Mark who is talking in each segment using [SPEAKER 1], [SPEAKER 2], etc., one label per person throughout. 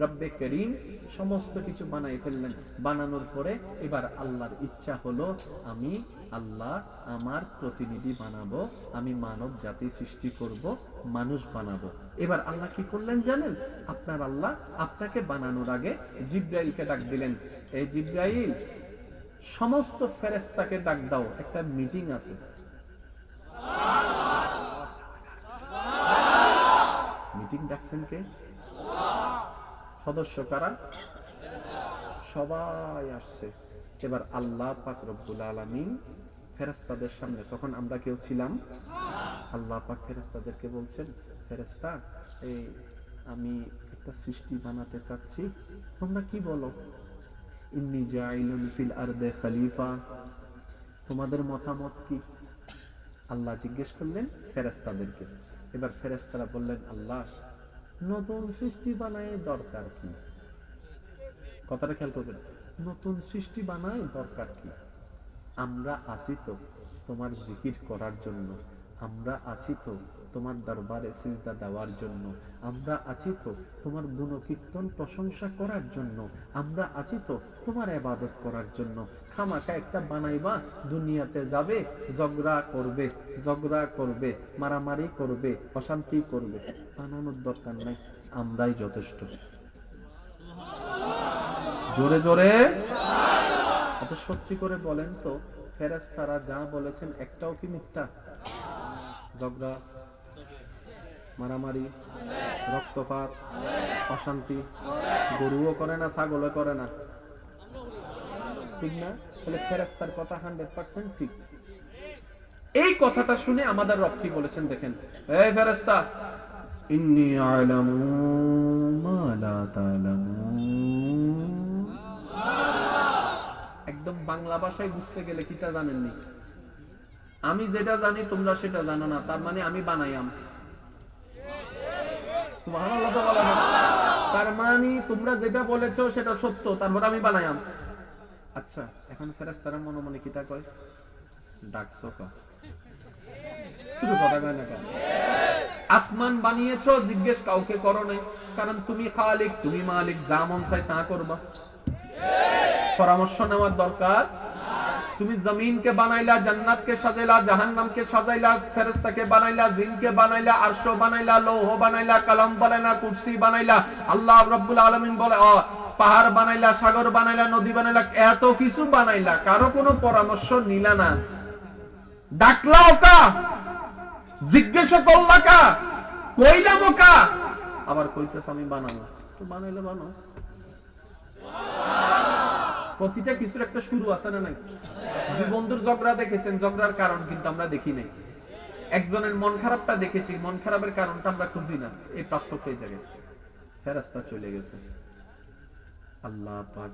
[SPEAKER 1] রব্বে করিম সমস্ত কিছু বানাই ফেললেন। বানানোর পরে এবার আল্লাহর ইচ্ছা হলো, আমি আল্লাহ আমার প্রতিনিধি বানাবো, আমি মানব জাতি সৃষ্টি করব, মানুষ বানাবো। এবার আল্লাহ কি করলেন জানেন? আপনার আল্লাহ আপনাকে বানানোর আগে জিবরাইলকে ডাক দিলেন, এই জিবরাইল সমস্ত ফেরেশতাকে ডাক দাও, একটা মিটিং আছে। মিটিং ডাকছেন কে? সদস্য কারা? সবাই আসছে। এবার আল্লাহ পাক রব্বুল আলামিন ফেরেশতাদের সামনে, তখন আমরা কেউ ছিলাম, আল্লাহ পাক ফেরেশতাদেরকে বলছেন, ফেরেশতা এই আমি একটা সৃষ্টি বানাতে চাচ্ছি, তোমরা কি বলো? ইন্নী জাইলুন ফিল আরদে খলিফা, তোমাদের মতামত কি? আল্লাহ জিজ্ঞেস করলেন ফেরেশতাদেরকে। এবার ফেরেশতারা বললেন, আল্লাহ নতুন সৃষ্টি বানায় দরকার কি? কথাটা খেয়াল করবেন, নতুন সৃষ্টি বানায় দরকার কি? আমরা আছি তো তোমার জিকির করার জন্য, আমরা আছি তো তোমার দরবারে সিজদা দেওয়ার জন্য, আমরা আছি তো তোমার গুণকীর্তন প্রশংসা করার জন্য, আমরা আছি তো তোমার ইবাদত করার জন্য। খামাখা একটা বানাইবা, দুনিয়াতে যাবে, ঝগড়া করবে, মারামারি করবে, অশান্তি করবে। বানানোর দরকার নাই, আমরাই যথেষ্ট। জোরে জোরে আচ্ছা সত্যি করে বলেন তো, ফেরেশতারা যা বলেছেন একটাও কি মিথ্যা? ঝগড়া, মারামারি, রক্তপাত, অশান্তি গরুও করে না, ছাগলও করে না, ঠিক না? তাহলে ফেরেশতার কথা 100% ঠিক। এই কথাটা শুনে আমাদের রব কি বলেছেন দেখেন, এই ফেরেশতা, ইন্নী আ'লামু মা লা তা'লামুন। একদম বাংলা ভাষায় বুঝতে গেলে কি তা জানেননি? আমি যেটা জানি তোমরা সেটা জানো না, তার মানে আমি বানাইয়াম। সুবহানাল্লাহ তো বলা যায়। তার মানে তোমরা যেটা বলেছো সেটা সত্য, তারপর আমি বানাইয়াম। আচ্ছা এখন ফেরেশতারা মনে মনে কি তা কয়? ডাকছো কা? শুধু কথা কয় না কেন? আসমান বানিয়েছো, জিজ্ঞেস কাউকে করো নাই, কারণ তুমি খালিক, তুমি মালিক, যা মন চায় তা করবা, পরামর্শ নেওয়ার দরকার। তুমি জমিনকে বানাইলা, জান্নাতকে সাজাইলা, জাহান্নামকে সাজাইলা, ফেরেশতাকে বানাইলা, জিনকে বানাইলা, আরশ বানাইলা, লৌহ বানাইলা, কলম বানাইলা, কুরসি বানাইলা। আল্লাহ রাব্বুল আলামিন বলে পাহাড় বানাইলা, সাগর বানাইলা, নদী বানাইলা, এত কিছু বানাইলা, কারো কোনো পরামর্শ নিলা না। ডাকলা ওকা, জিজ্ঞেস করলা কা, কইলাম ওকা, আবার কইতেছ আমি বানাবো। তো বানাইলে বানাও। প্রতিটা কিছুর একটা শুরু আছে না নাই? দুই বন্ধুর ঝগড়া দেখেছেন, ঝগড়ার কারণ কিন্তু আমরা দেখি নাই। একজনের মন খারাপটা দেখেছি, মন খারাপের কারণটা আমরা খুঁজি না। এই পার্থক্য এই জায়গায়। ফেরেশতা চলে গেছে, আল্লাহ পাক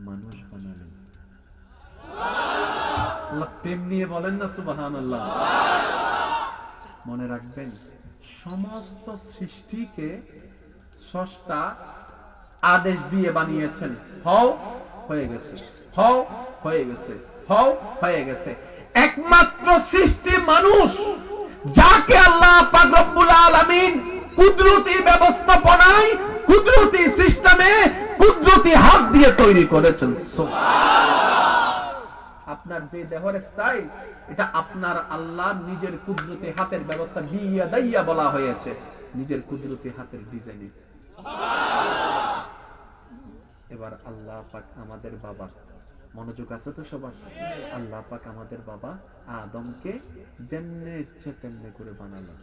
[SPEAKER 1] মানুষ বানালেন। আল্লাহ প্রেম নিয়ে বলেন না সুবহানাল্লাহ। মনে রাখবেন, সমস্ত সৃষ্টিকে স্রষ্টা আদেশ দিয়ে বানিয়েছেন, হও হয়ে গেছে, হও হয়ে গেছে, হও হয়ে গেছে। একমাত্র সৃষ্টি মানুষ, যাকে আল্লাহ পাক রব্বুল আলামিন কুদরতি ব্যবস্থাপনায়, কুদরতি সিস্টেমে, কুদরতি হাত দিয়ে তৈরি করেছেন। আপনার যে দেহের স্টাইল, এটা আপনার আল্লাহ নিজের কুদরতি হাতের ব্যবস্থা দিয়া দাইয়া বলা হয়েছে, নিজের কুদরতি হাতের ডিজাইনে। এবার আল্লাহ পাক আমাদের বাবা, মনোযোগ আছে তো সবার? আল্লাহ পাক আমাদের বাবা আদমকে যেমনে ইচ্ছে তেমনে করে বানালেন,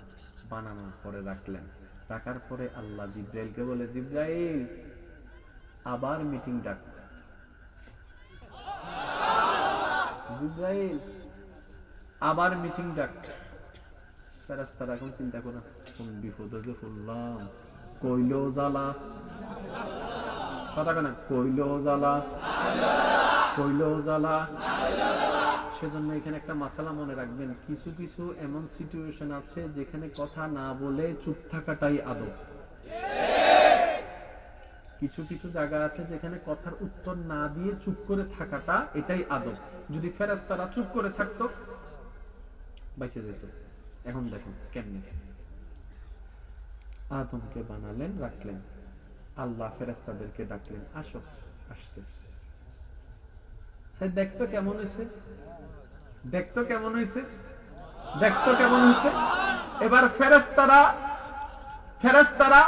[SPEAKER 1] বানানোর পরে রাখলেন। রাখার পরে আল্লাহ জিব্রাইলকে বলে, জিব্রাইল আবার মিটিং ডাক। জিব্রাইল আবার মিটিং ডাক। ফেরেশতারা এখন চিন্তা করে, কোন বিপদে যে পড়লাম, কইলো জ্বালা, কথা কেন, কইলো জ্বালা, কইলো জ্বালা। সেজন্য এখানে একটা মাসালা মনে রাখবেন, কিছু কিছু এমন সিচুয়েশন আছে যেখানে কথা না বলে চুপ থাকাটাই আদব। কিছু কিছু জায়গা আছে যেখানে কথার উত্তর না দিয়ে চুপ করে থাকাটা, এটাই আদব। যদি ফেরেশতারা চুপ করে থাকতো, বেঁচে যেত। এখন দেখুন কেমনে। আদমকে বানালেন, রাখলেন। আল্লাহ ফেরেশতাদেরকে ডাকলেন, আসো। আসছে। সে দেখতো কেমন হয়েছে, দেখতো কেমন হয়েছে, দেখতো কেমন হয়েছে। এবার ফেরেশতারা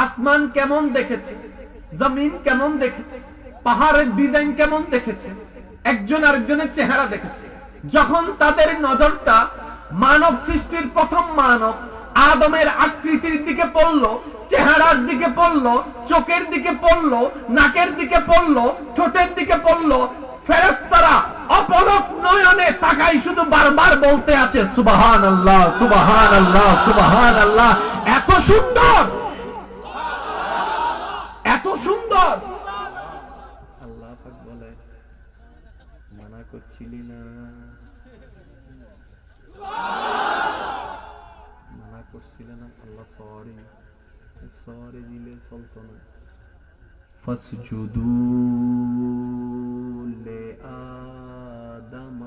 [SPEAKER 1] আসমান কেমন দেখেছে, জমিন কেমন দেখেছে, পাহাড়ের ডিজাইন কেমন দেখেছে, একজন আরেকজনের চেহারা দেখেছে। যখন তাদের নজরটা মানব সৃষ্টির প্রথম মানব আদমের আকৃতির দিকে পড়লো, চেহারার দিকে পড়লো, চোখের দিকে পড়লো, নাকের দিকে পড়লো, ঠোঁটের দিকে পড়লো, ফেরেশতারা অপলক নয়নে তাকাই শুধু বারবার বলতে আছে সুবহানাল্লাহ, সুবহানাল্লাহ, সুবহানাল্লাহ। এত সুন্দর, এত সুন্দর। আল্লাহ পাক বলে, মানা করছিলি না, মানা করছিলে না। আল্লাহ সরি, সরি দিলে চলতো না। ফাসজুদু লি আদম।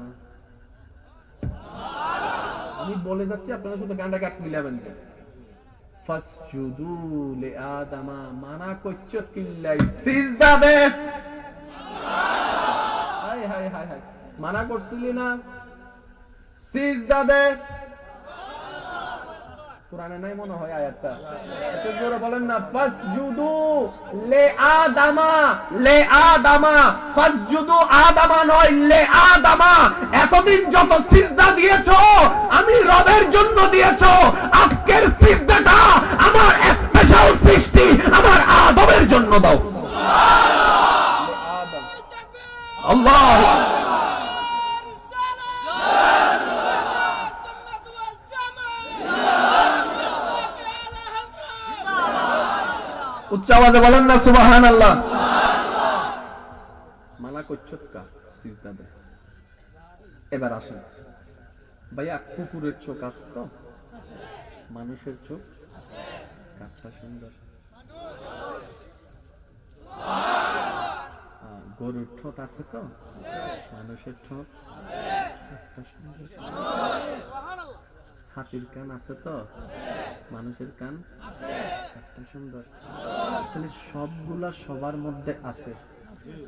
[SPEAKER 1] আমি বলে যাচ্ছি, আপনারা শুধু গানটা গাট মিলাবেন। যে ফাসজুদু লি আদম, মানা করছো কিল্লাই সিজদা দে। হাই হাই হাই হাই, মানা করছিলি না, সিজদা দে। কোরআনে নাই মনে হয় আয়াতটা, একটু জোরে বলেন না। ফাসজুদু লি আদামা, লি আদামা, ফাসজুদু আদামা নয়, লি আদামা। এতদিন যত সিজদা দিয়েছো আমি রবের জন্য দিয়েছো, আজকের সিজদাটা আমার স্পেশাল সৃষ্টি আমার আদমের জন্য দাও। আল্লাহ উচ্চ আওয়াজে বলেন না সুবহানাল্লাহ। মানা করছত কা সিজদা দে। এবার আসেন ভাইয়া, কুকুরের চোখ আছে তো, মানুষের চোখ কাটটা সুন্দর, গরুর ঠোঁট আছে তো, মানুষের ঠোঁট কাটটা সুন্দর, হাতির কান আছে তো, মানুষের কান একটা সুন্দর। তাহলে সবগুলা সবার মধ্যে আছে,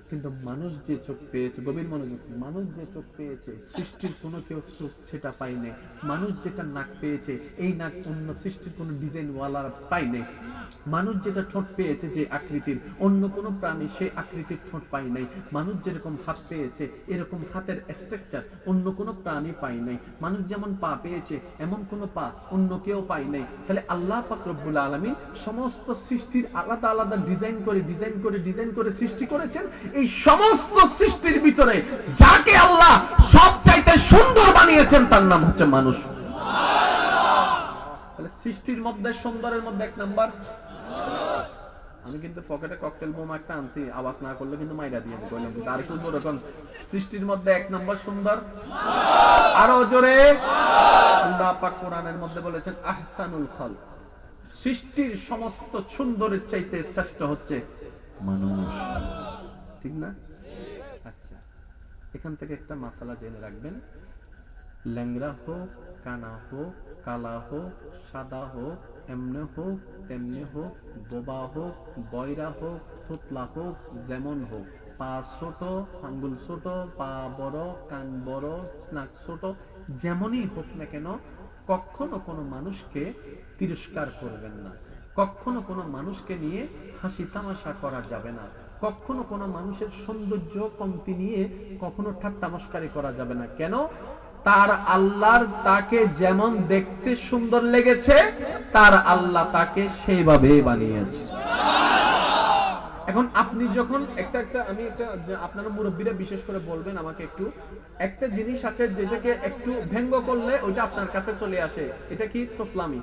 [SPEAKER 1] কিন্তু মানুষ যে চোখ পেয়েছে, গভীর মনোযোগ, মানুষ যে চোখ পেয়েছে সৃষ্টির কোনো কেউ চোখ সেটা পাই নাই। মানুষ যেটা নাক পেয়েছে, এই নাক অন্য সৃষ্টির কোনো ডিজাইন ওয়ালা পাই নাই। মানুষ যেটা ঠোঁট পেয়েছে যে আকৃতির, অন্য কোনো প্রাণী সেই আকৃতির ঠোঁট পাই নাই। মানুষ যেরকম হাত পেয়েছে এরকম হাতের স্ট্রাকচার অন্য কোনো প্রাণী পাই নাই। মানুষ যেমন পা পেয়েছে এমন কোনো পা অন্য কেউ পাই নাই। তাহলে আল্লাহ পাক রব্বুল আলামিন সমস্ত সৃষ্টির আলাদা আলাদা ডিজাইন করে সৃষ্টি করেছেন। এই সমস্ত সৃষ্টির ভিতরে যাকে আল্লাহ সবচাইতে সুন্দর বানিয়েছেন তার নাম হচ্ছে মানুষ। তাহলে সৃষ্টির মধ্যে সুন্দরের মধ্যে এক নাম্বার। আমি কিন্তু পকেটে ককটেল বোমা একটা আনছি, আওয়াজ না করলে কিন্তু মাইরা দিয়ে কইলাম, কিন্তু আর একটু এরকম সৃষ্টির মধ্যে এক নাম্বার সুন্দর। আরো জোরে। আল্লাহ পাক কোরআনের মধ্যে বলেছেন আহসানুল খালক, সৃষ্টির সমস্ত সুন্দরের চাইতে শ্রেষ্ঠ হচ্ছে মানুষ, ঠিক না? আচ্ছা, এখান থেকে একটা মাসালা জেনে রাখবেন। ল্যাংড়া হোক, কানা হোক, কালা হোক, সাদা হোক, এমনে হোক তেমনি হোক, বোবা হোক, বয়রা হোক, থুতলা হোক, যেমন হোক, পা ছোট, আঙ্গুল ছোট, পা বড়, কান বড়, নাক ছোট, যেমনই হোক না কেন, কখনো কোনো মানুষকে তিরস্কার করবেন না, কখনো কোনো মানুষকে নিয়ে হাসি তামাশা করা যাবে না, কখনো কোনো মানুষের সৌন্দর্য কমতি নিয়ে কখনো ঠাট্টা মশকারি করা যাবে না। কেন? তার আল্লাহর তাকে যেমন দেখতে সুন্দর লেগেছে তার আল্লাহ তাকে সেইভাবে বানিয়েছে। এখন আপনি যখন আমি আপনারা মুরব্বীরা বিশেষ করে বলবেন আমাকে, একটু একটা জিনিস আছে যেটাকে একটু ব্যঙ্গ করলে ওইটা আপনার কাছে চলে আসে, এটা কি? তোতলামি।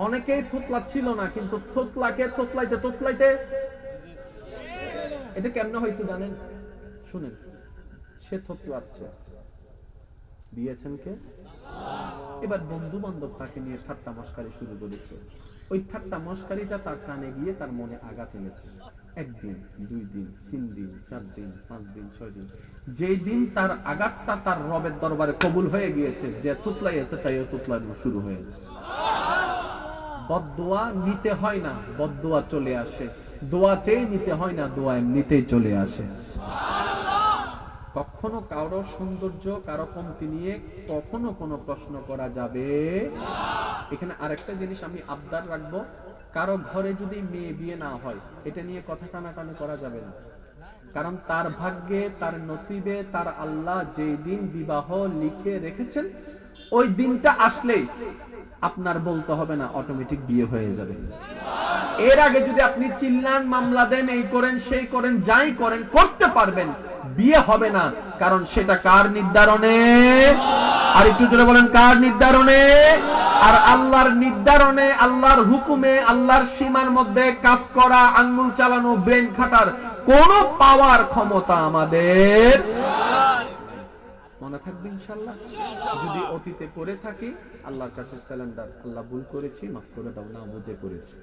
[SPEAKER 1] অনেকেই থোতলা ছিল না, কিন্তু থোতলাকে তোতলাইতে এটা কেমনে হয়েছে জানেন? শুনেন, সে থোতলাচ্ছে, দিয়েছেন কে? এবার বন্ধু বান্ধব তাকে নিয়ে ঠাট্টা মশকারি শুরু করেছে। ওই ঠাট্টা মশকারিটা তার কানে গিয়ে তার মনে আঘাত এনেছে। একদিন, 2 দিন, 3 দিন, 4 দিন, 5 দিন, 6 দিন, যেই দিন তার আঘাতটা তার রবের দরবারে কবুল হয়ে গিয়েছে, যে তুতলাইছে তাইও তুতলানো শুরু হয়েছে। বদদোয়া নিতে হয় না, বদদোয়া চলে আসে। দোয়া চেয়ে নিতে হয় না, দোয়া এমনিতেই চলে আসে। কখনো কারো সৌন্দর্য, কারো কমতি নিয়ে কখনো কোনো প্রশ্ন করা যাবে। এখানে আরেকটা জিনিস আমি আবদার রাখবো, কারো ঘরে যদি মেয়ে বিয়ে না হয়, এটা নিয়ে কথা টানাটানি করা যাবে না। কারণ তার ভাগ্যে, তার নসিবে, তার আল্লাহ যেই দিন বিবাহ লিখে রেখেছেন, ওই দিনটা আসলে আপনার বলতে হবে না, অটোমেটিক বিয়ে হয়ে যাবে। এর আগে যদি আপনি চিল্লান, মামলা দেন, এই করেন, সেই করেন, যাই করেন, করতে পারবেন, বিয়ে হবে না। কারণ সেটা কার নির্ধারণে? আর একটু জোরে বলেন, কার নির্ধারণে? আর আল্লাহর নির্ধারণে, আল্লাহর হুকুমে, আল্লাহর সীমার মধ্যে কাজ করা, আঙ্গুল চালানো, ব্রেন খাটার কোন পাওয়ার ক্ষমতা আমাদের মনে থাকবে ইনশাআল্লাহ। যদি অতীতে করে থাকি, আল্লাহর কাছে সারেন্ডার, আল্লাহ ভুল করেছি, মাফ করে দাও, না বুঝে করেছি।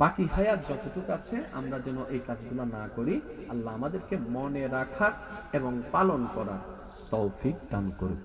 [SPEAKER 1] বাকি হায়াত যতটুকু আছে আমরা যেন এই কাজগুলো না করি। আল্লাহ আমাদেরকে মনে রাখার এবং পালন করার তৌফিক দান করুন।